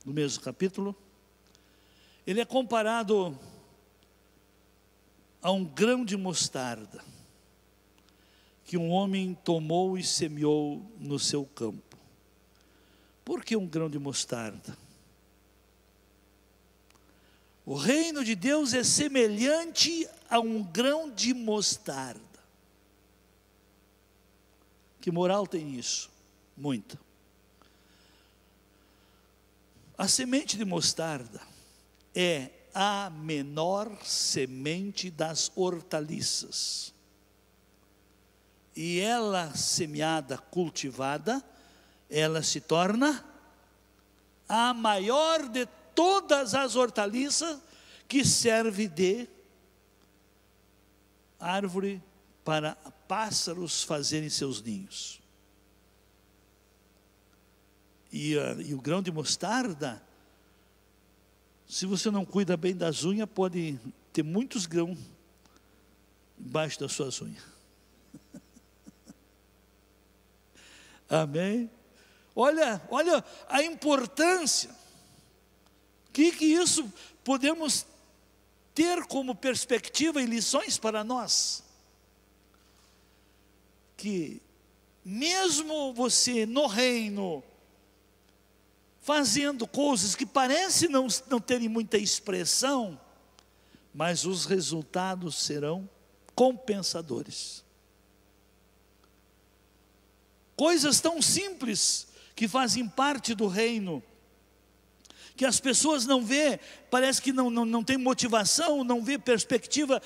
do mesmo capítulo, ele é comparado a um grão de mostarda, que um homem tomou e semeou no seu campo. Por que um grão de mostarda? O reino de Deus é semelhante a um grão de mostarda. Que moral tem isso? Muita. A semente de mostarda é a menor semente das hortaliças. E ela, semeada, cultivada, ela se torna a maior de todas as hortaliças, que serve de árvore para pássaros fazerem seus ninhos. E o grão de mostarda, se você não cuida bem das unhas, pode ter muitos grãos embaixo das suas unhas. Amém? Olha a importância. Que isso podemos ter como perspectiva e lições para nós? Que mesmo você no reino, fazendo coisas que parecem não terem muita expressão, mas os resultados serão compensadores. Coisas tão simples que fazem parte do reino, que as pessoas não vê, parece que não tem motivação, não vê perspectiva,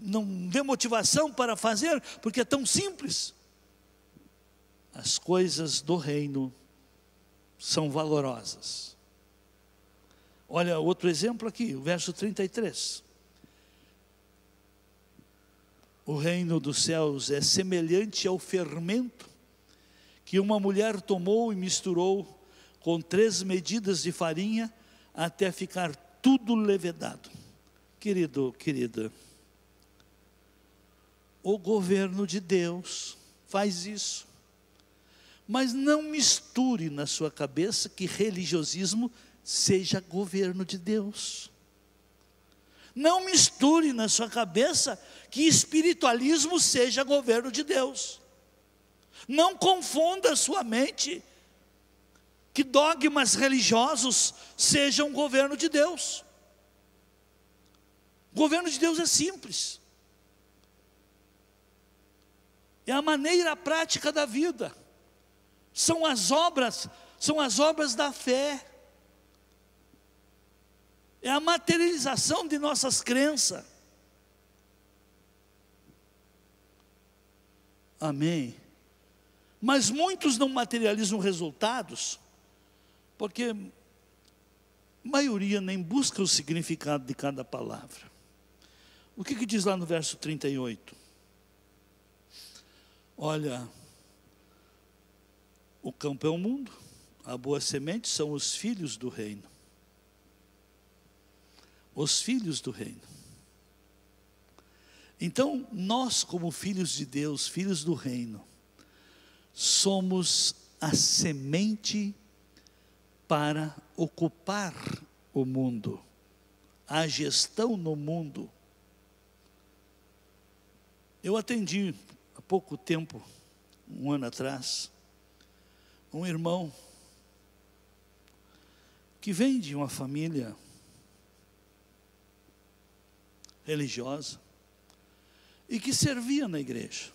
não vê motivação para fazer, porque é tão simples. As coisas do reino são valorosas. Olha outro exemplo aqui, o verso 33. O reino dos céus é semelhante ao fermento que uma mulher tomou e misturou com 3 medidas de farinha, até ficar tudo levedado. Querido, querida, o governo de Deus faz isso. Mas não misture na sua cabeça que religiosismo seja governo de Deus. Não misture na sua cabeça que espiritualismo seja governo de Deus. Não confunda a sua mente que dogmas religiosos sejam governo de Deus. O governo de Deus é simples. É a maneira prática da vida. São as obras da fé. É a materialização de nossas crenças. Amém. Mas muitos não materializam resultados, porque a maioria nem busca o significado de cada palavra. O que diz lá no verso 38? Olha, o campo é o mundo, a boa semente são os filhos do reino. Os filhos do reino. Então, nós como filhos de Deus, filhos do reino, somos a semente para ocupar o mundo, a gestão no mundo. Eu atendi há pouco tempo, um ano atrás, um irmão que vem de uma família religiosa e que servia na igreja.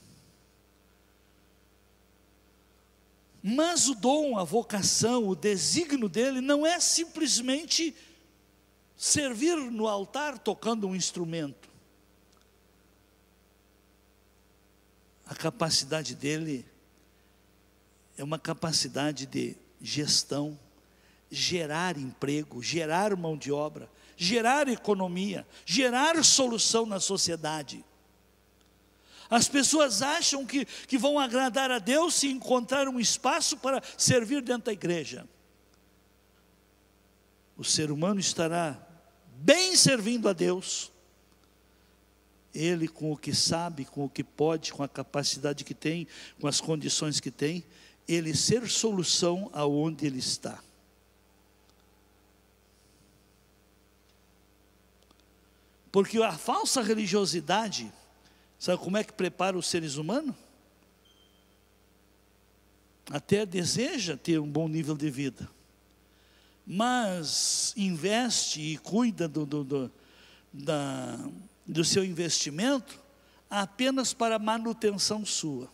Mas o dom, a vocação, o desígnio dele não é simplesmente servir no altar tocando um instrumento. A capacidade dele é uma capacidade de gestão, gerar emprego, gerar mão de obra, gerar economia, gerar solução na sociedade. As pessoas acham que vão agradar a Deus se encontrar um espaço para servir dentro da igreja. O ser humano estará bem servindo a Deus, ele com o que sabe, com o que pode, com a capacidade que tem, com as condições que tem, ele ser solução aonde ele está. Porque a falsa religiosidade, sabe como é que prepara os seres humanos? Até deseja ter um bom nível de vida, mas investe e cuida do seu investimento apenas para manutenção sua.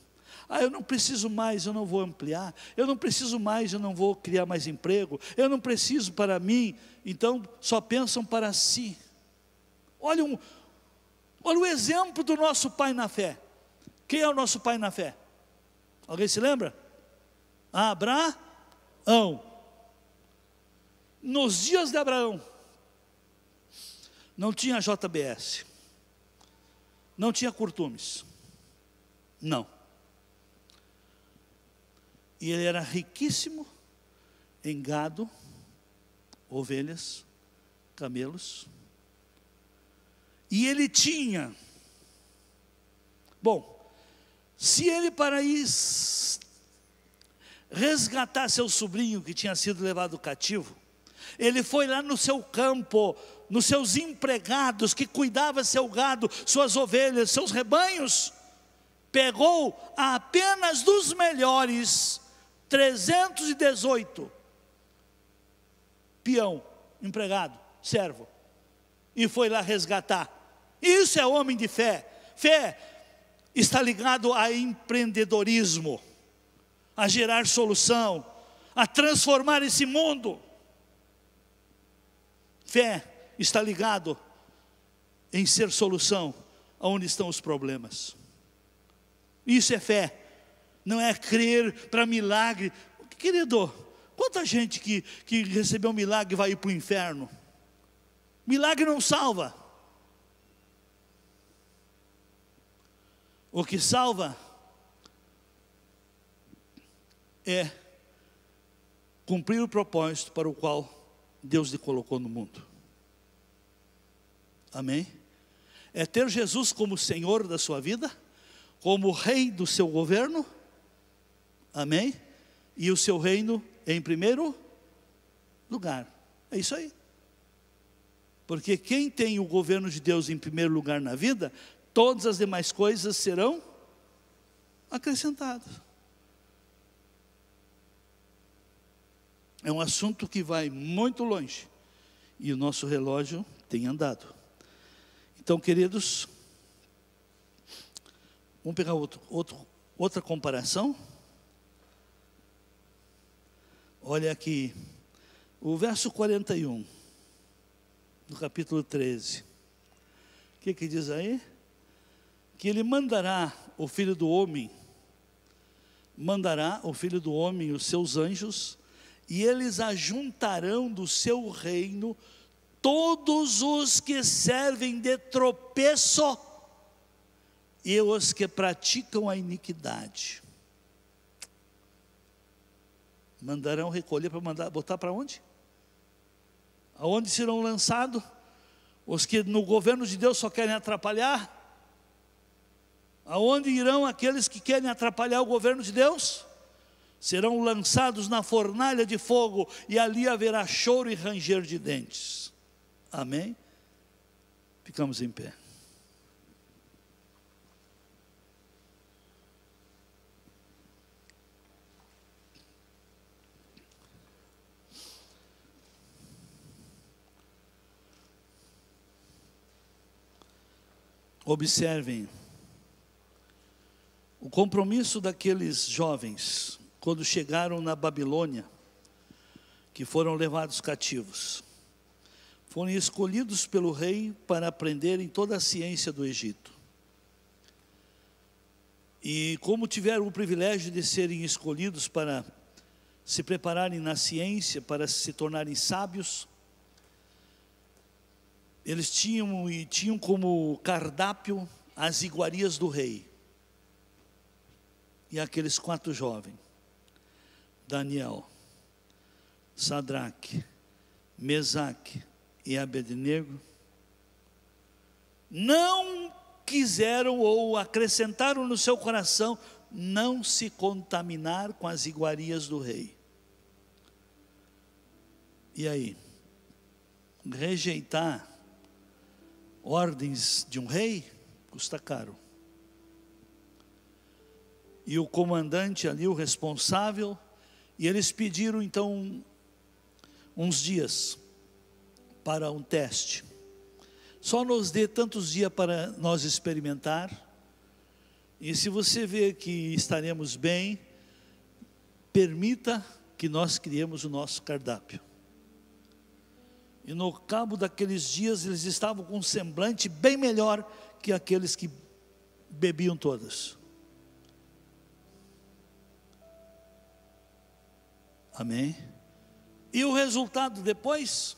Eu não preciso mais, eu não vou ampliar. Eu não preciso mais, eu não vou criar mais emprego. Eu não preciso para mim. Então só pensam para si. Olha o exemplo do nosso pai na fé. Quem é o nosso pai na fé? Alguém se lembra? Abraão. Nos dias de Abraão, não tinha JBS, não tinha curtumes, não. E ele era riquíssimo em gado, ovelhas, camelos. E ele tinha, se ele para ir resgatar seu sobrinho que tinha sido levado cativo, ele foi lá no seu campo, nos seus empregados que cuidavam seu gado, suas ovelhas, seus rebanhos, pegou apenas dos melhores 318 peão, empregado, servo, e foi lá resgatar. Isso é homem de fé. Fé está ligado a empreendedorismo, a gerar solução, a transformar esse mundo. Fé está ligado em ser solução aonde estão os problemas. Isso é fé, não é crer para milagre. Querido, quanta gente que recebeu um milagre vai ir para o inferno? Milagre não salva. O que salva é cumprir o propósito para o qual Deus lhe colocou no mundo. Amém? É ter Jesus como Senhor da sua vida, como Rei do seu governo. Amém? E o seu reino em primeiro lugar. É isso aí. Porque quem tem o governo de Deus em primeiro lugar na vida, todas as demais coisas serão acrescentadas. É um assunto que vai muito longe, e o nosso relógio tem andado. Então, queridos, vamos pegar outra comparação. Olha aqui, o verso 41, do capítulo 13. O que diz aí? Que ele mandará o Filho do Homem mandará o Filho do Homem e os seus anjos, e eles ajuntarão do seu reino todos os que servem de tropeço e os que praticam a iniquidade. Mandarão recolher para botar para onde? Aonde serão lançados os que no governo de Deus só querem atrapalhar? Aonde irão aqueles que querem atrapalhar o governo de Deus? Serão lançados na fornalha de fogo, e ali haverá choro e ranger de dentes. Amém? Ficamos em pé. Observem o compromisso daqueles jovens quando chegaram na Babilônia, que foram levados cativos. Foram escolhidos pelo rei para aprenderem toda a ciência do Egito. E como tiveram o privilégio de serem escolhidos para se prepararem na ciência, para se tornarem sábios, eles tinham como cardápio as iguarias do rei. E aqueles 4 jovens, Daniel, Sadraque, Mesaque e Abednego, não quiseram ou acrescentaram no seu coração não se contaminar com as iguarias do rei. E aí? Rejeitar ordens de um rei custa caro. E o comandante ali, o responsável, e eles pediram então uns dias para um teste. Só nos dê tantos dias para nós experimentar, e se você vê que estaremos bem, permita que nós criemos o nosso cardápio. E no cabo daqueles dias, eles estavam com um semblante bem melhor que aqueles que bebiam todas. Amém? E o resultado depois,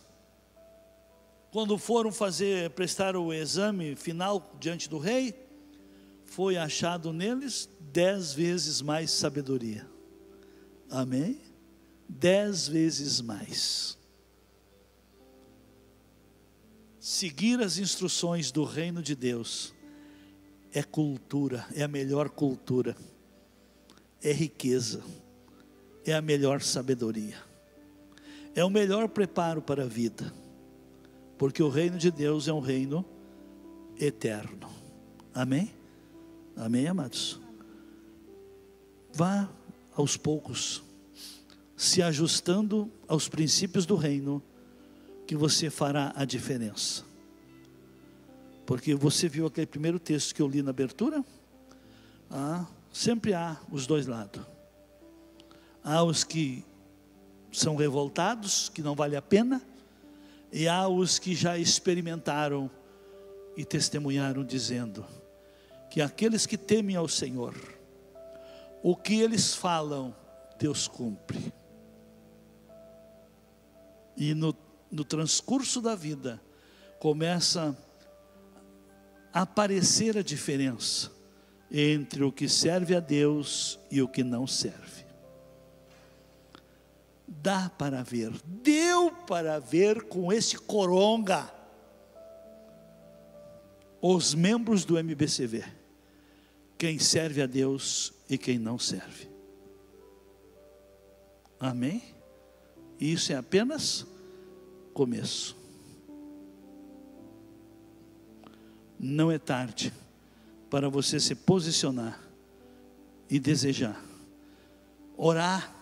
quando foram prestar o exame final diante do rei, foi achado neles 10 vezes mais sabedoria. Amém? 10 vezes mais. Seguir as instruções do reino de Deus é cultura, é a melhor cultura, é riqueza, é a melhor sabedoria, é o melhor preparo para a vida, porque o reino de Deus é um reino eterno. Amém? Amém, amados? Vá aos poucos se ajustando aos princípios do reino, que você fará a diferença. Porque você viu aquele primeiro texto que eu li na abertura? Sempre há os dois lados. Há os que são revoltados, que não vale a pena, e há os que já experimentaram e testemunharam, dizendo que aqueles que temem ao Senhor, o que eles falam, Deus cumpre. E no transcurso da vida, começa a aparecer a diferença entre o que serve a Deus e o que não serve. Dá para ver, deu para ver com esse coronga, os membros do MBCV, quem serve a Deus e quem não serve. Amém? Isso é apenas começo. Não é tarde para você se posicionar e desejar, orar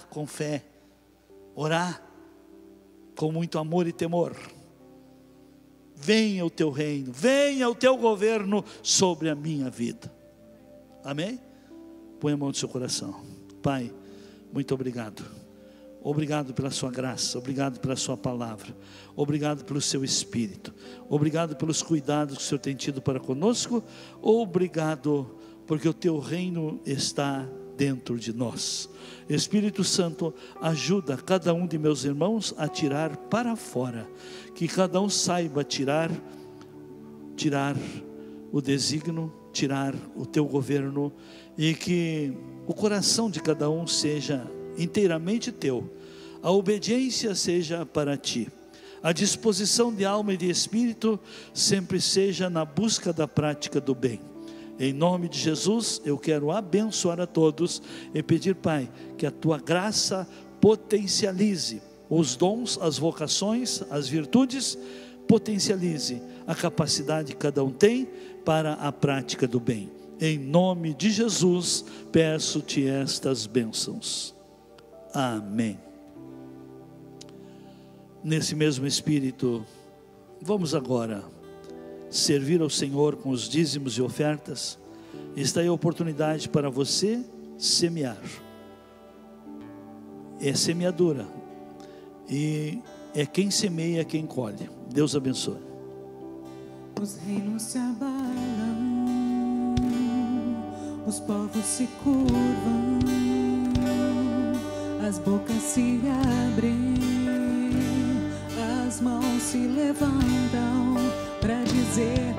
com fé, orar com muito amor e temor. Venha o teu reino, venha o teu governo sobre a minha vida. Amém? Põe a mão no seu coração. Pai, muito obrigado. Obrigado pela sua graça, obrigado pela sua palavra, obrigado pelo seu Espírito, obrigado pelos cuidados que o Senhor tem tido para conosco, obrigado porque o teu reino está dentro de nós. Espírito Santo, ajuda cada um de meus irmãos a tirar para fora, que cada um saiba tirar o desígnio, tirar o teu governo, e que o coração de cada um seja inteiramente teu, a obediência seja para ti, a disposição de alma e de espírito sempre seja na busca da prática do bem. Em nome de Jesus, eu quero abençoar a todos e pedir, Pai, que a tua graça potencialize os dons, as vocações, as virtudes, potencialize a capacidade que cada um tem para a prática do bem. Em nome de Jesus, peço-te estas bênçãos. Amém. Nesse mesmo espírito, vamos agora servir ao Senhor com os dízimos e ofertas. Está aí a oportunidade para você semear. É semeadura, e é quem semeia quem colhe. Deus abençoe. Os reinos se abalam, os povos se curvam, as bocas se abrem, as mãos se levantam para dizer